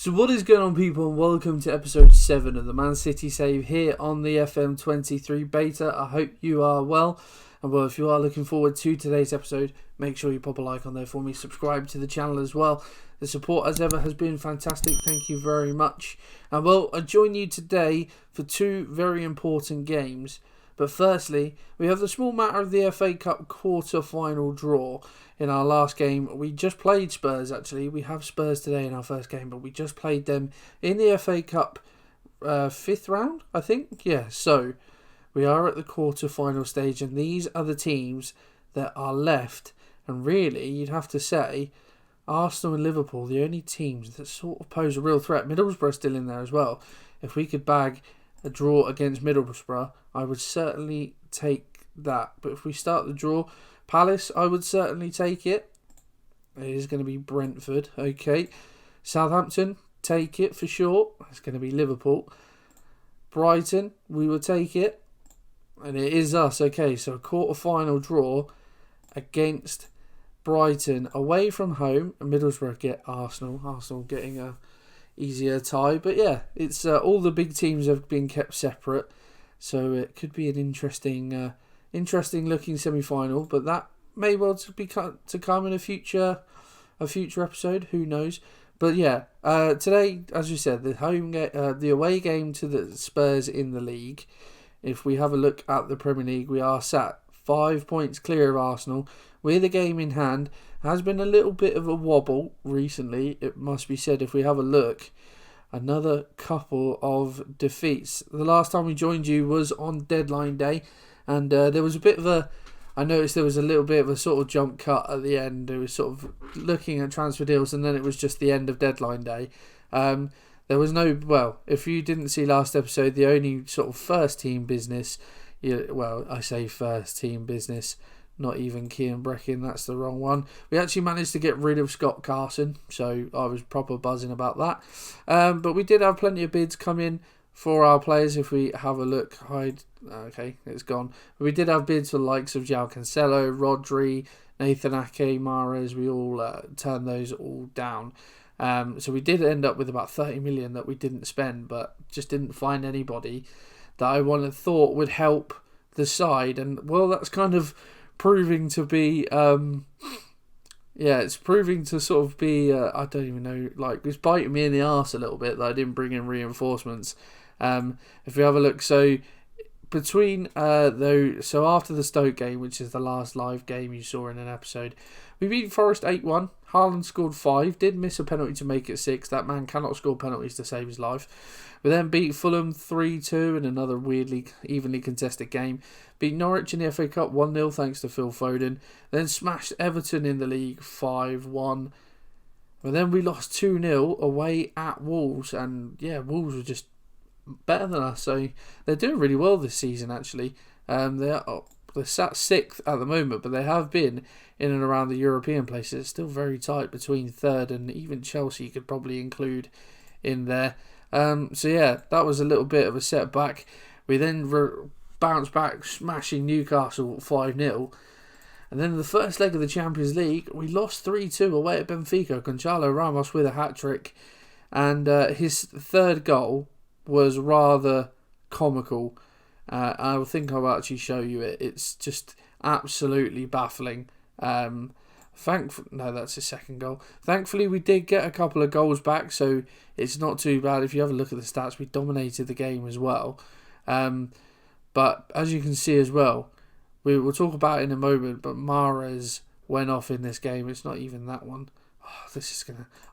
So what is going on, people, and welcome to episode 7 of the Man City Save here on the FM23 beta. I hope you are well, and well, if you are looking forward to today's episode, make sure you pop a like on there for me, subscribe to the channel as well. The support as ever has been fantastic, thank you very much. And well, I join you today for two very important games. But firstly, we have the small matter of the FA Cup quarter-final draw. In our last game, we just played Spurs, actually. We have Spurs today in our first game, but we just played them in the FA Cup 5th round, I think. Yeah, so we are at the quarter-final stage, and these are the teams that are left. And really, you'd have to say, Arsenal and Liverpool, the only teams that sort of pose a real threat. Middlesbrough's still in there as well. If we could bag a draw against Middlesbrough, I would certainly take that. But if we start the draw, Palace, I would certainly take it. It is going to be Brentford, okay. Southampton, take it for sure. It's going to be Liverpool. Brighton, we will take it. And it is us, okay. So a quarter-final draw against Brighton away from home. And Middlesbrough get Arsenal. Arsenal getting a easier tie, but yeah, it's all the big teams have been kept separate, so it could be an interesting looking semi-final. But that may well to come in a future episode. Who knows? But yeah, today, as we said, the away game to the Spurs in the league. If we have a look at the Premier League, we are sat 5 points clear of Arsenal with a game in hand. Has been a little bit of a wobble recently, it must be said. If we have a look, another couple of defeats. The last time we joined you was on deadline day, and there was a bit of a, I noticed there was a little bit of a sort of jump cut at the end. It was sort of looking at transfer deals, and then it was just the end of deadline day. There was no, well, if you didn't see last episode, the only sort of first team business, well, I say first team business, not even Kian Breckin, that's the wrong one. We actually managed to get rid of Scott Carson, so I was proper buzzing about that. But we did have plenty of bids come in for our players. If we have a look, okay, it's gone. But we did have bids for the likes of João Cancelo, Rodri, Nathan Ake, Mahrez. We all turned those all down. So we did end up with about 30 million that we didn't spend, but just didn't find anybody that I thought would help the side. And well, that's kind of proving to be it's proving to sort of be I don't even know, like, it's biting me in the arse a little bit that I didn't bring in reinforcements. If we have a look, so between so after the Stoke game, which is the last live game you saw in an episode, we beat Forest 8-1. Haaland scored 5, did miss a penalty to make it 6. That man cannot score penalties to save his life. We then beat Fulham 3-2 in another weirdly evenly contested game. Beat Norwich in the FA Cup 1-0 thanks to Phil Foden. Then smashed Everton in the league 5-1. But then we lost 2-0 away at Wolves. And yeah, Wolves were just better than us. So they're doing really well this season, actually. They're sat 6th at the moment, but they have been in and around the European places. It's still very tight between 3rd, and even Chelsea you could probably include in there. So yeah, that was a little bit of a setback. We then bounced back, smashing Newcastle 5-0. And then the first leg of the Champions League, we lost 3-2 away at Benfica. Gonçalo Ramos with a hat-trick. And his third goal was rather comical. I think I'll actually show you it. It's just absolutely baffling. No, that's his second goal. Thankfully, we did get a couple of goals back, so it's not too bad. If you have a look at the stats, we dominated the game as well. But as you can see as well, we will talk about it in a moment, but Mahrez went off in this game. It's not even that one. Oh,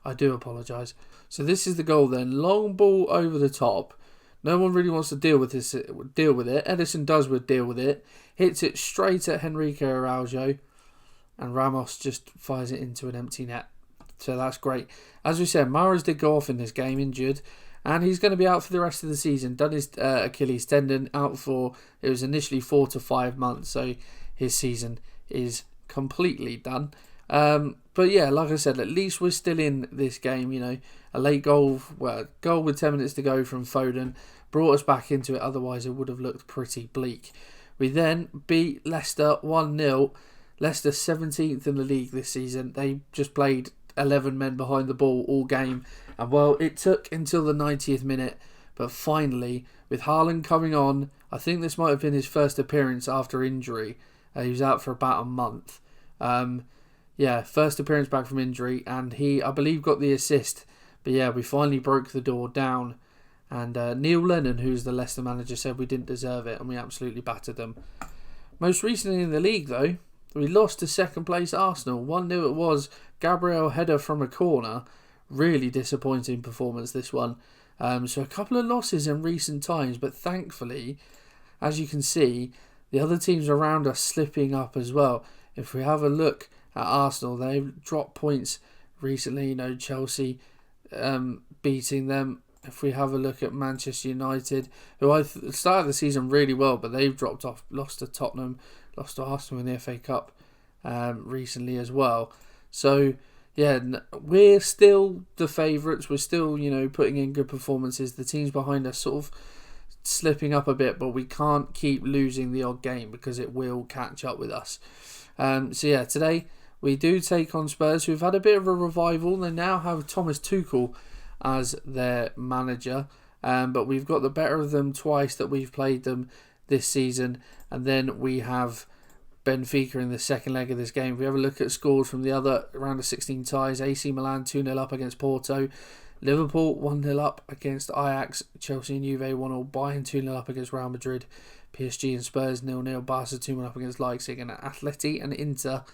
I do apologise. So this is the goal then. Long ball over the top. No one really wants to deal with it. Edison does deal with it. Hits it straight at Henrique Araujo. And Ramos just fires it into an empty net. So that's great. As we said, Mahrez did go off in this game, injured. And he's going to be out for the rest of the season. Done his Achilles tendon, out for, it was initially 4 to 5 months. So his season is completely done. But yeah, like I said, at least we're still in this game. You know, a late goal, goal with 10 minutes to go from Foden brought us back into it. Otherwise, it would have looked pretty bleak. We then beat Leicester 1-0. Leicester 17th in the league this season. They just played 11 men behind the ball all game And well, it took until the 90th minute, but finally, with Haaland coming on, I think this might have been his first appearance after injury. He was out for about a month. First appearance back from injury, and he, I believe, got the assist. But yeah, we finally broke the door down. And Neil Lennon, who's the Leicester manager, said we didn't deserve it, and we absolutely battered them. Most recently in the league, though, we lost to second place Arsenal. 1-0 it was. Gabriel header from a corner. Really disappointing performance, this one. So a couple of losses in recent times, but thankfully, as you can see, the other teams around us slipping up as well. If we have a look at Arsenal, they've dropped points recently. Chelsea beating them. If we have a look at Manchester United, who I started the season really well, but they've dropped off, lost to Tottenham, lost to Arsenal in the FA Cup recently as well. So, yeah, we're still the favourites. We're still, putting in good performances. The teams behind us sort of slipping up a bit, but we can't keep losing the odd game because it will catch up with us. Today we do take on Spurs, who've had a bit of a revival. They now have Thomas Tuchel as their manager, but we've got the better of them twice that we've played them this season, and then we have Benfica in the second leg of this game. If we have a look at scores from the other round of 16 ties, AC Milan 2-0 up against Porto, Liverpool 1-0 up against Ajax, Chelsea and Juve 1-0, Bayern 2-0 up against Real Madrid, PSG and Spurs 0-0, Barca 2-1 up against Leipzig, and Atleti and Inter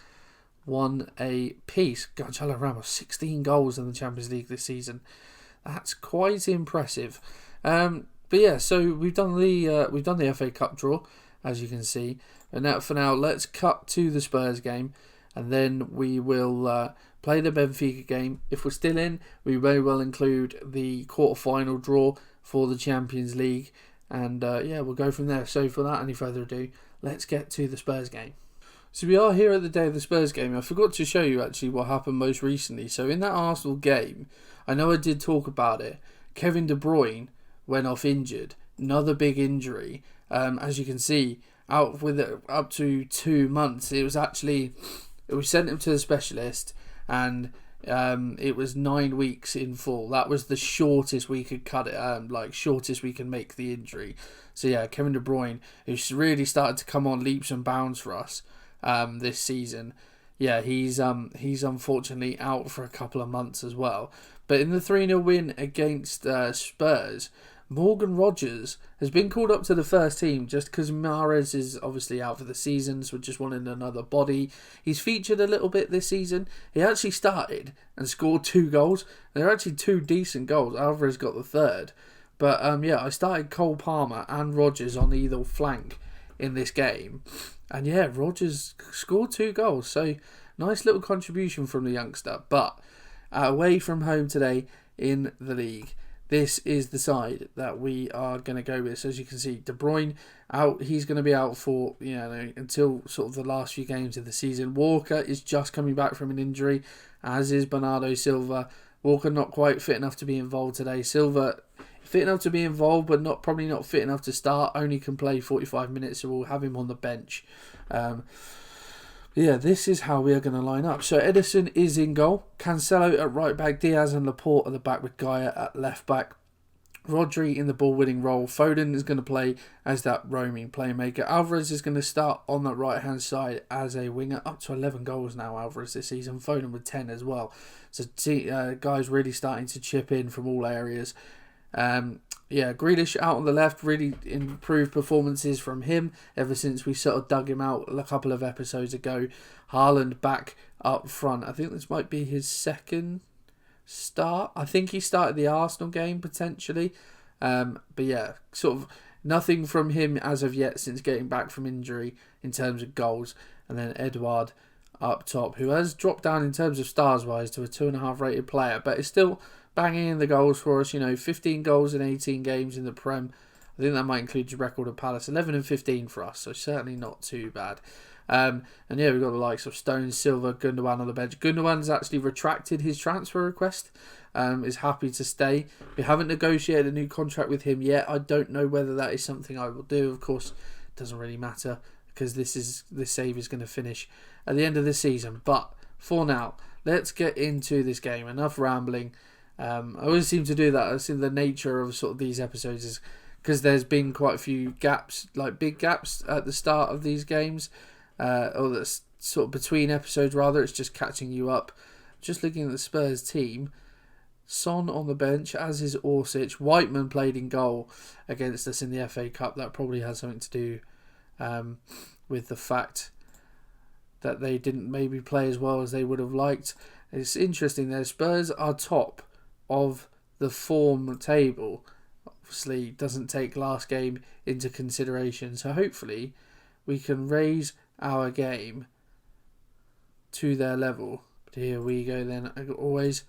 1 apiece. Gonzalo Ramos 16 goals in the Champions League this season. That's quite impressive. So we've done the FA Cup draw, as you can see. And for now, let's cut to the Spurs game, and then we will play the Benfica game. If we're still in, we may well include the quarter-final draw for the Champions League, and we'll go from there. So without any further ado, let's get to the Spurs game. So we are here at the day of the Spurs game. I forgot to show you actually what happened most recently. So in that Arsenal game, I know I did talk about it. Kevin De Bruyne went off injured. Another big injury. As you can see, out with it up to 2 months. We sent him to the specialist, and it was 9 weeks in full. That was the shortest we could cut it, shortest we can make the injury. So yeah, Kevin De Bruyne, who's really started to come on leaps and bounds for us this season. Yeah, he's unfortunately out for a couple of months as well. But in the 3-0 win against Spurs, Morgan Rogers has been called up to the first team just because Mahrez is obviously out for the season, so we're just wanting another body. He's featured a little bit this season. He actually started and scored 2 goals. They're actually 2 decent goals. Alvarez got the third. But I started Cole Palmer and Rogers on either flank in this game. And yeah, Rogers scored 2 goals. So nice little contribution from the youngster. But away from home today in the league, this is the side that we are going to go with. So as you can see, De Bruyne out. He's going to be out for until sort of the last few games of the season. Walker is just coming back from an injury, as is Bernardo Silva. Walker not quite fit enough to be involved today. Silva fit enough to be involved, but probably not fit enough to start. Only can play 45 minutes, so we'll have him on the bench. This is how we are going to line up. So Ederson is in goal. Cancelo at right back. Diaz and Laporte at the back with Gaia at left back. Rodri in the ball-winning role. Foden is going to play as that roaming playmaker. Alvarez is going to start on the right-hand side as a winger. Up to 11 goals now, Alvarez, this season. Foden with 10 as well. So guys really starting to chip in from all areas. Grealish out on the left, really improved performances from him ever since we sort of dug him out a couple of episodes ago. Haaland back up front. I think this might be his second start. I think he started the Arsenal game potentially. Sort of nothing from him as of yet since getting back from injury in terms of goals. And then Edouard up top, who has dropped down in terms of stars wise to a 2.5 rated player, but is still banging in the goals for us. 15 goals in 18 games in the Prem. I think that might include your record of Palace. 11 and 15 for us, so certainly not too bad. We've got the likes of Stones, Silva, Gundogan on the bench. Gundogan's actually retracted his transfer request, is happy to stay. We haven't negotiated a new contract with him yet. I don't know whether that is something I will do. Of course, it doesn't really matter because this save is going to finish at the end of the season. But for now, let's get into this game. Enough rambling. I always seem to do that. I've seen the nature of sort of these episodes is because there's been quite a few gaps, like big gaps at the start of these games, or that's sort of between episodes rather. It's just catching you up. Just looking at the Spurs team, Son on the bench, as is Orsic. Whiteman played in goal against us in the FA Cup. That probably has something to do with the fact that they didn't maybe play as well as they would have liked. It's interesting there. Spurs are top of the form table. Obviously, doesn't take last game into consideration. So hopefully, we can raise our game to their level. But here we go then. I always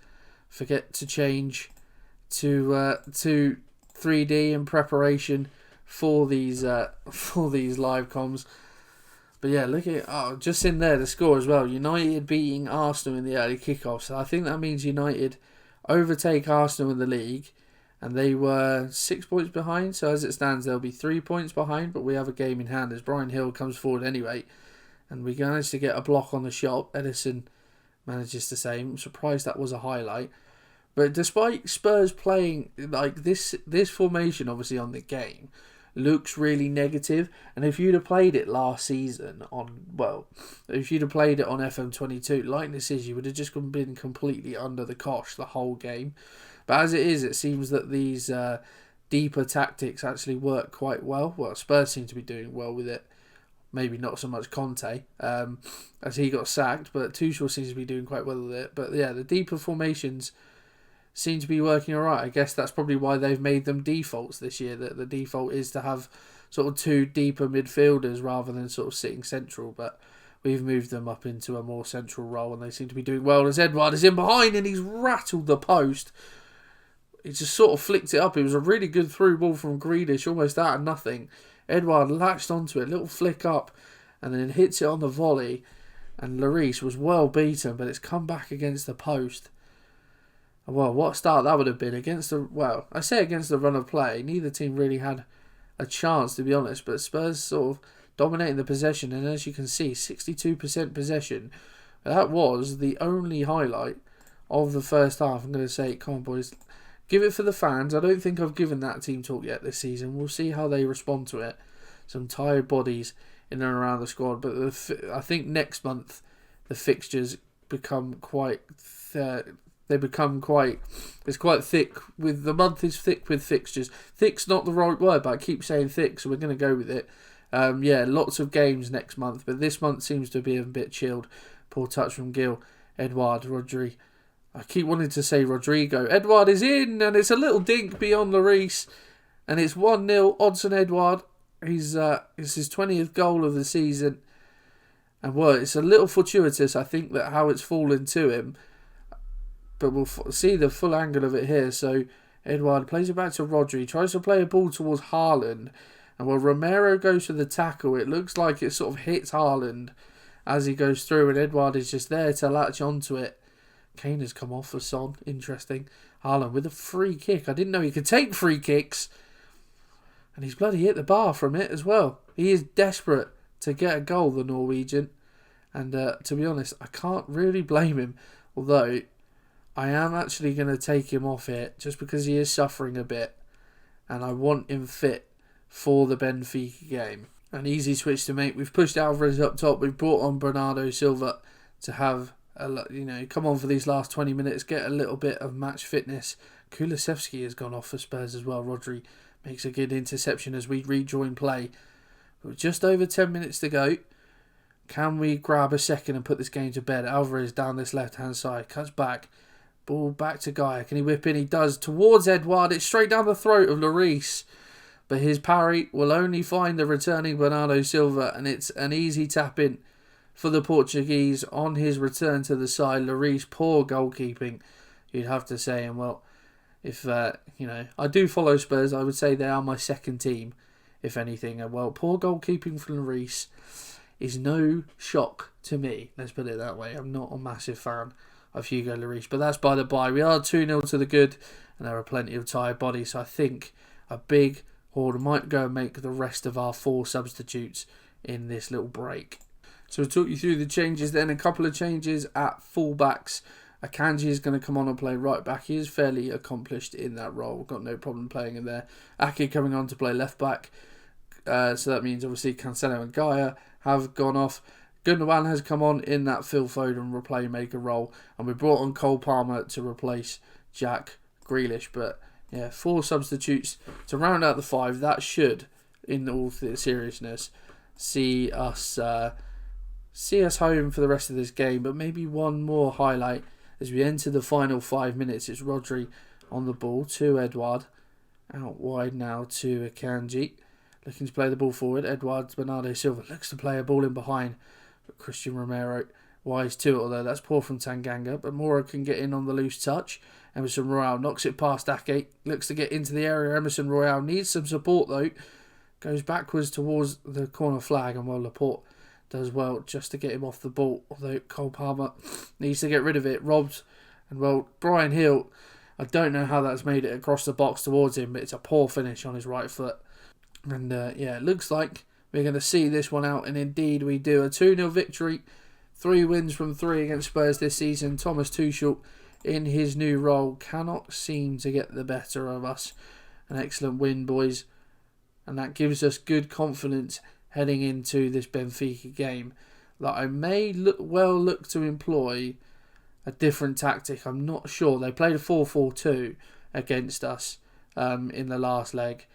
forget to change to 3D in preparation for these live comms. But yeah, look at just in there the score as well. United beating Arsenal in the early kickoff. So I think that means United overtake Arsenal in the league, and they were 6 points behind. So as it stands, they'll be 3 points behind. But we have a game in hand as Brian Hill comes forward anyway, and we managed to get a block on the shot. Edison manages to save. I'm surprised that was a highlight. But despite Spurs playing like this formation, obviously on the game looks really negative. And if you'd have played it last season if you'd have played it on FM22, like this is, you would have just been completely under the cosh the whole game. But as it is, it seems that these deeper tactics actually work quite well. Well, Spurs seem to be doing well with it. Maybe not so much Conte, as he got sacked, but Tuchel seems to be doing quite well with it. But yeah, the deeper formations seem to be working alright. I guess that's probably why they've made them defaults this year, that the default is to have sort of two deeper midfielders rather than sort of sitting central. But we've moved them up into a more central role, and they seem to be doing well as Edouard is in behind and he's rattled the post. He just sort of flicked it up. It was a really good through ball from Grealish, almost out of nothing. Edouard latched onto it, little flick up, and then hits it on the volley. And Lloris was well beaten, but it's come back against the post. Well, what a start that would have been against the run of play. Neither team really had a chance, to be honest, but Spurs sort of dominating the possession, and as you can see, 62% possession. That was the only highlight of the first half. I'm going to say, come on boys, give it for the fans. I don't think I've given that team talk yet this season. We'll see how they respond to it. Some tired bodies in and around the squad, but I think next month the fixtures become quite. It's quite thick. With the month is thick with fixtures. Thick's not the right word, but I keep saying thick, so we're going to go with it. Lots of games next month, but this month seems to be a bit chilled. Poor touch from Gil, Edouard, Rodri. I keep wanting to say Rodrigo. Edouard is in, and it's a little dink beyond Lloris, and it's 1-0. Odsonne Edouard. It's his 20th goal of the season, and it's a little fortuitous, I think, that how it's fallen to him. But we'll see the full angle of it here. So Edouard plays it back to Rodri, tries to play a ball towards Haaland, and while Romero goes for the tackle, it looks like it sort of hits Haaland as he goes through, and Edouard is just there to latch onto it. Kane has come off for Son. Interesting. Haaland with a free kick. I didn't know he could take free kicks. And he's bloody hit the bar from it as well. He is desperate to get a goal, the Norwegian. And to be honest, I can't really blame him. Although, I am actually going to take him off it just because he is suffering a bit. And I want him fit for the Benfica game. An easy switch to make. We've pushed Alvarez up top. We've brought on Bernardo Silva to have come on for these last 20 minutes, get a little bit of match fitness. Kulusevski has gone off for Spurs as well. Rodri makes a good interception as we rejoin play. But with just over 10 minutes to go, can we grab a second and put this game to bed? Alvarez down this left-hand side, cuts back. Ball back to Gaia. Can he whip in? He does. Towards Edouard. It's straight down the throat of Lloris. But his parry will only find the returning Bernardo Silva, and it's an easy tap-in for the Portuguese on his return to the side. Lloris, poor goalkeeping, you'd have to say. And well, if I do follow Spurs, I would say they are my second team, if anything. And well, poor goalkeeping from Lloris is no shock to me. Let's put it that way. I'm not a massive fan of Hugo Lloris, but that's by the by. We are 2-0 to the good, and there are plenty of tired bodies. So I think a big horde might go and make the rest of our 4 substitutes in this little break. So we'll talk you through the changes then. A couple of changes at fullbacks. Akanji is going to come on and play right back. He is fairly accomplished in that role. Got no problem playing in there. Ake coming on to play left back. So that means obviously Cancelo and Gaia have gone off. Gundogan has come on in that Phil Foden playmaker role. And we brought on Cole Palmer to replace Jack Grealish. But yeah, 4 substitutes to round out the 5. That should, in all seriousness, see us home for the rest of this game. But maybe one more highlight as we enter the final 5 minutes. It's Rodri on the ball to Edouard. Out wide now to Akanji. Looking to play the ball forward. Edouard Bernardo Silva looks to play a ball in behind. But Christian Romero wise to it, although that's poor from Tanganga. But Mora can get in on the loose touch. Emerson Royale knocks it past Ake. Looks to get into the area. Emerson Royale needs some support though. Goes backwards towards the corner flag. And well, Laporte does well just to get him off the ball. Although Cole Palmer needs to get rid of it. Robbed. And well, Brian Hill, I don't know how that's made it across the box towards him. But it's a poor finish on his right foot. And yeah, it looks like we're going to see this one out. And indeed we do. A 2-0 victory. 3 wins from 3 against Spurs this season. Thomas Tuchel in his new role cannot seem to get the better of us. An excellent win, boys. And that gives us good confidence heading into this Benfica game. That I may look to employ a different tactic. I'm not sure. They played a 4-4-2 against us in the last leg.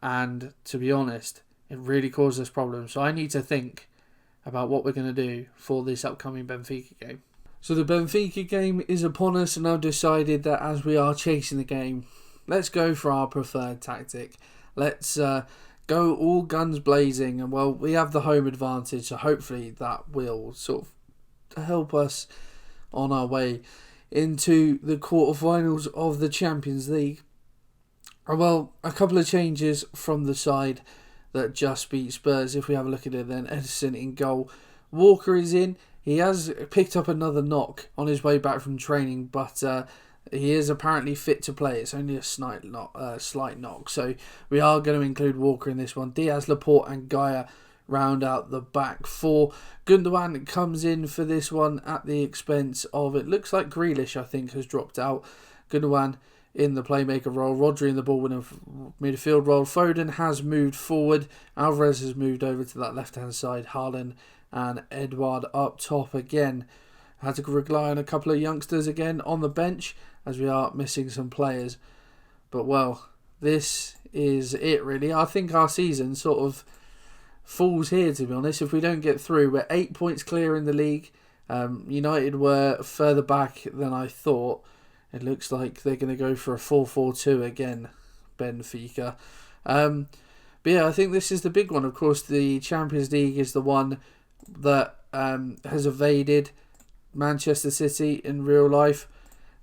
And to be honest, it really caused us problems. So I need to think about what we're going to do for this upcoming Benfica game. So the Benfica game is upon us, and I've decided that as we are chasing the game, let's go for our preferred tactic. Let's go all guns blazing, and well, we have the home advantage, so hopefully that will sort of help us on our way into the quarterfinals of the Champions League. Well, a couple of changes from the side that just beat Spurs. If we have a look at it then, Edison in goal. Walker is in. He has picked up another knock on his way back from training, but he is apparently fit to play. It's only a slight knock. So we are going to include Walker in this one. Diaz, Laporte and Gaia round out the back 4. Gundogan comes in for this one at the expense of, it looks like Grealish, I think, has dropped out. Gundogan in the playmaker role. Rodri in the ball winner midfield role. Foden has moved forward. Alvarez has moved over to that left-hand side. Haaland and Edouard up top again. Had to rely on a couple of youngsters again on the bench as we are missing some players. But well, this is it really. I think our season sort of falls here, to be honest. If we don't get through, we're 8 points clear in the league. United were further back than I thought. It looks like they're going to go for a 4-4-2 again, Benfica. But yeah, I think this is the big one. Of course, the Champions League is the one that has evaded Manchester City in real life.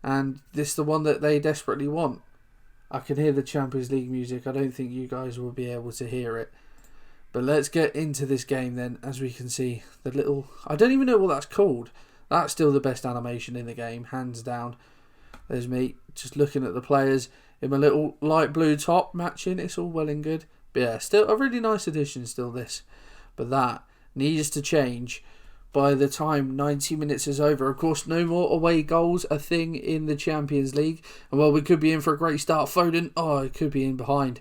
And this is the one that they desperately want. I can hear the Champions League music. I don't think you guys will be able to hear it. But let's get into this game then. As we can see, the little... I don't even know what that's called. That's still the best animation in the game, hands down. There's me just looking at the players in my little light blue top matching. It's all well and good. But yeah, still a really nice addition still this. But that needs to change by the time 90 minutes is over. Of course, no more away goals a thing in the Champions League. And well, we could be in for a great start. Foden, it could be in behind.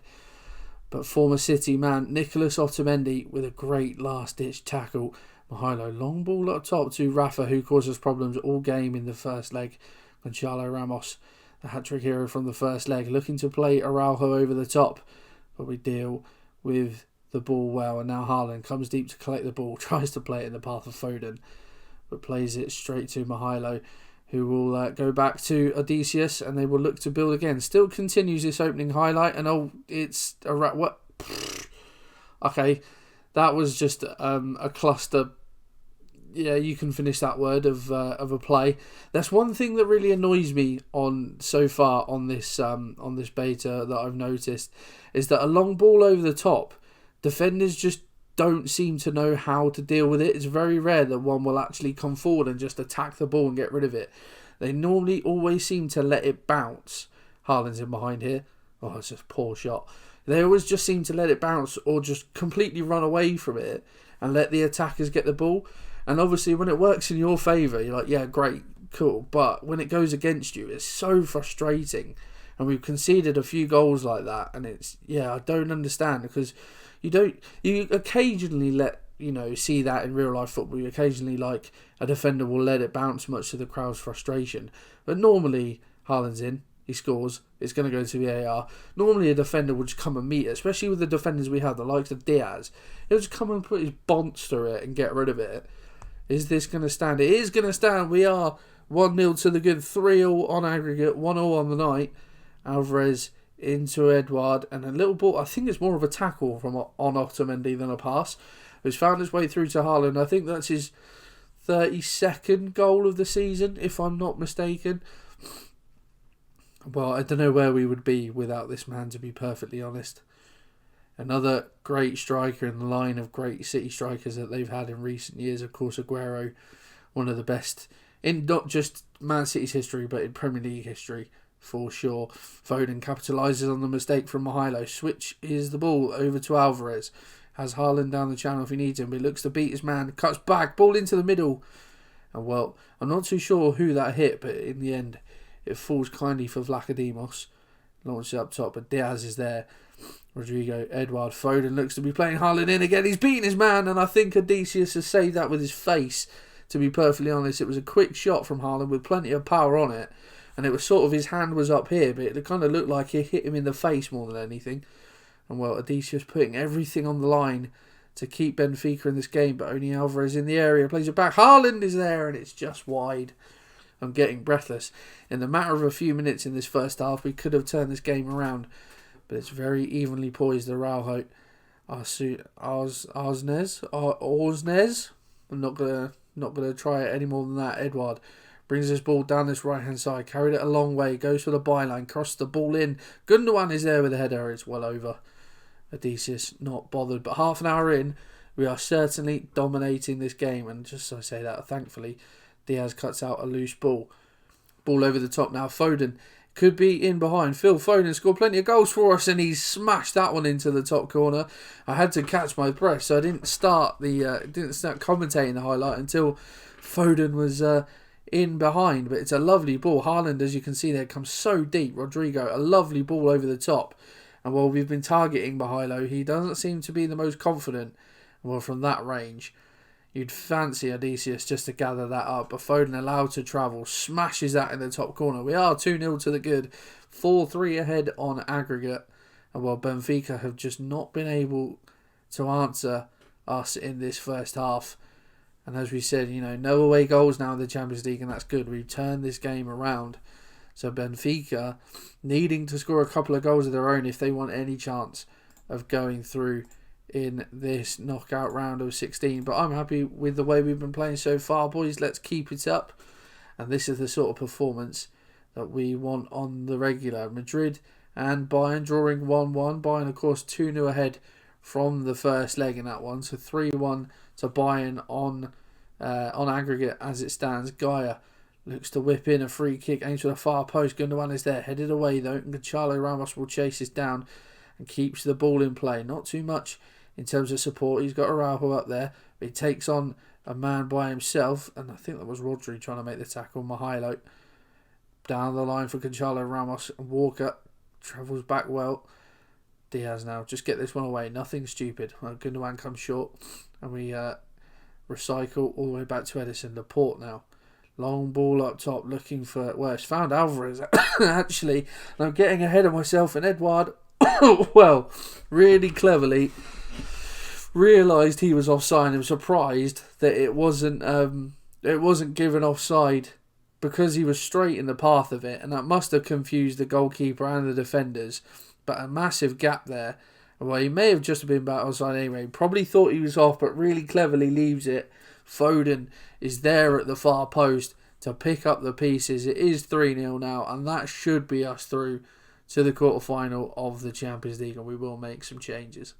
But former City man Nicolas Otamendi with a great last-ditch tackle. Mahilo, long ball up top to Rafa, who caused us problems all game in the first leg. Gonzalo Ramos, the hat-trick hero from the first leg, looking to play Araujo over the top. But we deal with the ball well. And now Haaland comes deep to collect the ball, tries to play it in the path of Foden, but plays it straight to Mahilo, who will go back to Odysseus, and they will look to build again. Still continues this opening highlight, and it's a what? Okay, that was just a cluster. Yeah, you can finish that word of a play. That's one thing that really annoys me so far on this beta that I've noticed, is that a long ball over the top, defenders just don't seem to know how to deal with it. It's very rare that one will actually come forward and just attack the ball and get rid of it. They normally always seem to let it bounce. Haaland's in behind here. Oh, it's just a poor shot. They always just seem to let it bounce or just completely run away from it and let the attackers get the ball. And obviously when it works in your favour, you're like, yeah, great, cool. But when it goes against you, it's so frustrating. And we've conceded a few goals like that, and I don't understand, because you occasionally see that in real life football. You occasionally, like, a defender will let it bounce much to the crowd's frustration. But normally, Haaland's in, he scores, it's going to go to VAR. Normally a defender would just come and meet it, especially with the defenders we have, the likes of Diaz. He'll just come and put his bonds through it and get rid of it. Is this going to stand? It is going to stand. We are 1-0 to the good, 3-0 on aggregate, 1-0 on the night. Alvarez into Edouard, and a little ball, I think it's more of a tackle from on Otamendi than a pass. He's found his way through to Haaland. I think that's his 32nd goal of the season, if I'm not mistaken. Well, I don't know where we would be without this man, to be perfectly honest. Another great striker in the line of great City strikers that they've had in recent years. Of course, Aguero, one of the best in not just Man City's history, but in Premier League history, for sure. Foden capitalises on the mistake from Mihailo. Switches the ball over to Alvarez. Has Haaland down the channel if he needs him. But he looks to beat his man. Cuts back. Ball into the middle. And, well, I'm not too sure who that hit, but in the end, it falls kindly for Vlachodimos. Launches up top, but Diaz is there. Rodrigo, Edouard, Foden looks to be playing Haaland in again. He's beaten his man, and I think Odysseus has saved that with his face, to be perfectly honest. It was a quick shot from Haaland with plenty of power on it, and it was sort of, his hand was up here, but it kind of looked like it hit him in the face more than anything. And, well, Odysseus putting everything on the line to keep Benfica in this game, but only Alvarez in the area, plays it back. Haaland is there, and it's just wide. I'm getting breathless. In the matter of a few minutes in this first half, we could have turned this game around, but it's very evenly poised. The Araujo, Orsnes. I'm not gonna try it any more than that. Edouard brings this ball down this right hand side, carried it a long way, goes for the byline, crosses the ball in. Gundogan is there with a header. It's well over. Odysseus not bothered, but half an hour in, we are certainly dominating this game, and just so I say that, thankfully, Diaz cuts out a loose ball. Ball over the top now. Foden could be in behind. Phil Foden scored plenty of goals for us, and he's smashed that one into the top corner. I had to catch my breath, so I didn't start commentating the highlight until Foden was in behind. But it's a lovely ball. Haaland, as you can see there, comes so deep. Rodrigo, a lovely ball over the top. And while we've been targeting Mihailo, he doesn't seem to be the most confident. Well, from that range, you'd fancy Odysseus just to gather that up, but Foden allowed to travel, smashes that in the top corner. We are 2-0 to the good, 4-3 ahead on aggregate. And, well, Benfica have just not been able to answer us in this first half. And as we said, no away goals now in the Champions League, and that's good. We've turned this game around. So Benfica needing to score a couple of goals of their own if they want any chance of going through in this knockout round of 16. But I'm happy with the way we've been playing so far, boys. Let's keep it up. And this is the sort of performance that we want on the regular. Madrid and Bayern drawing 1-1. Bayern, of course, 2-0 ahead from the first leg in that one. So 3-1 to Bayern on aggregate as it stands. Gaia looks to whip in a free kick, aims for the far post. Gundogan is there, headed away though. Gonçalo Ramos will chase this down and keeps the ball in play. Not too much in terms of support. He's got Araujo up there, but he takes on a man by himself, and I think that was Rodri trying to make the tackle. Mihailo down the line for Gonçalo Ramos, and Walker travels back well. Diaz now, just get this one away, nothing stupid. Well, Gundogan comes short, and we recycle all the way back to Edison. Laporte now, long ball up top, looking for, well, it's found Alvarez actually, and I'm getting ahead of myself, and Edouard, well, really cleverly realised he was offside and was surprised that it wasn't given offside, because he was straight in the path of it, and that must have confused the goalkeeper and the defenders. But a massive gap there. Well, he may have just been back offside anyway. He probably thought he was off, but really cleverly leaves it. Foden is there at the far post to pick up the pieces. It is 3-0 now, and that should be us through to the quarter-final of the Champions League, and we will make some changes.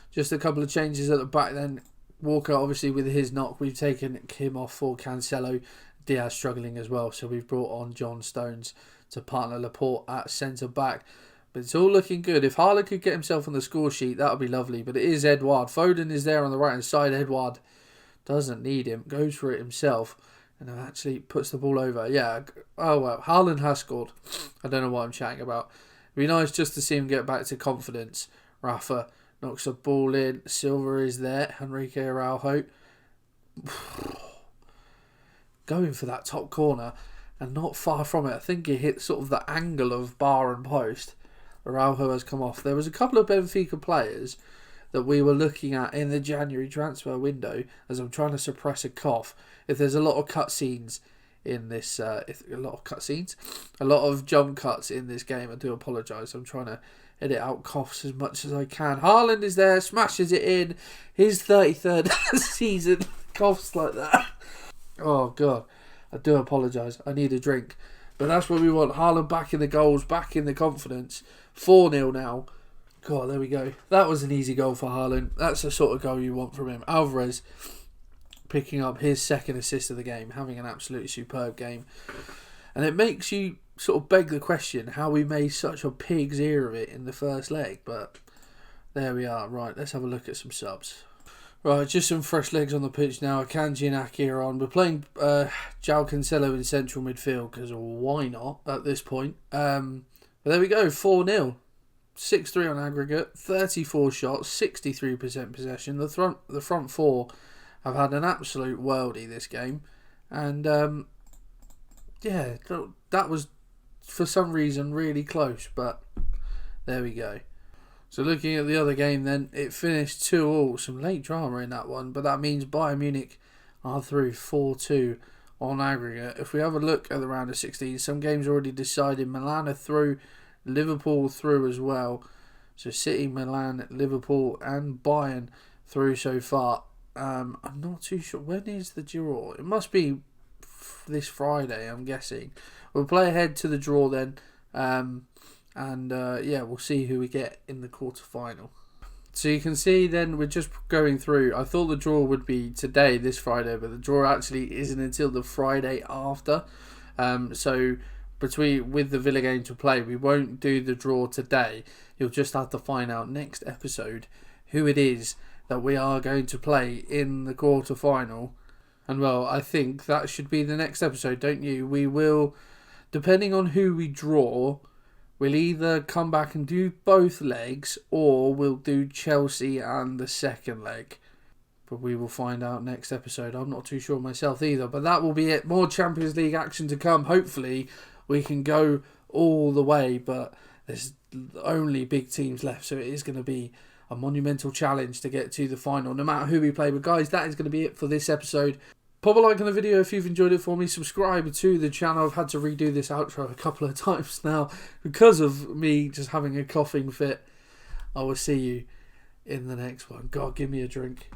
Just a couple of changes at the back then. Walker, obviously, with his knock, we've taken him off for Cancelo. Diaz struggling as well, so we've brought on John Stones to partner Laporte at centre-back. But it's all looking good. If Haaland could get himself on the score sheet, that would be lovely. But it is Edouard. Foden is there on the right-hand side. Edouard doesn't need him. Goes for it himself. and it actually puts the ball over. Yeah, oh well, Haaland has scored. I don't know what I'm chatting about. It'd be nice just to see him get back to confidence. Rafa knocks the ball in. Silva is there. Enrique Araujo going for that top corner and not far from it. I think he hit sort of the angle of bar and post. Araujo has come off. There was a couple of Benfica players that we were looking at in the January transfer window, as I'm trying to suppress a cough. If there's a lot of cutscenes in this, a lot of jump cuts in this game, I do apologise. I'm trying to edit out coughs as much as I can. Haaland is there, smashes it in. His 33rd season, coughs like that. Oh God, I do apologise. I need a drink. But that's what we want. Haaland back in the goals, back in the confidence. 4-0 now. God, there we go. That was an easy goal for Haaland. That's the sort of goal you want from him. Alvarez picking up his second assist of the game, having an absolutely superb game. And it makes you sort of beg the question how we made such a pig's ear of it in the first leg. But there we are. Right, let's have a look at some subs. Right, just some fresh legs on the pitch now. Akanji and Aki are on. We're playing João Cancelo in central midfield because why not at this point. But there we go, 4-0. 6-3 on aggregate, 34 shots, 63% possession. The front four have had an absolute worldie this game. And yeah, that was for some reason really close, but there we go. So looking at the other game then, it finished 2-2. Some late drama in that one, but that means Bayern Munich are through 4-2 on aggregate. If we have a look at the round of 16, some games already decided. Milan are through, Liverpool through as well. So City, Milan, Liverpool and Bayern through so far. I'm not too sure. When is the draw? It must be this Friday, I'm guessing. We'll play ahead to the draw then. Yeah, we'll see who we get in the quarterfinal. So you can see then we're just going through. I thought the draw would be today, this Friday, but the draw actually isn't until the Friday after. So with the Villa game to play, we won't do the draw today. You'll just have to find out next episode who it is that we are going to play in the quarterfinal. And well, I think that should be the next episode, don't you? We will, depending on who we draw, we'll either come back and do both legs or we'll do Chelsea and the second leg. But we will find out next episode. I'm not too sure myself either. But that will be it. More Champions League action to come. Hopefully we can go all the way. But there's only big teams left. So it is going to be a monumental challenge to get to the final, no matter who we play. But guys, that is going to be it for this episode. Pop a like on the video if you've enjoyed it for me. Subscribe to the channel. I've had to redo this outro a couple of times now because of me just having a coughing fit. I will see you in the next one. God, give me a drink.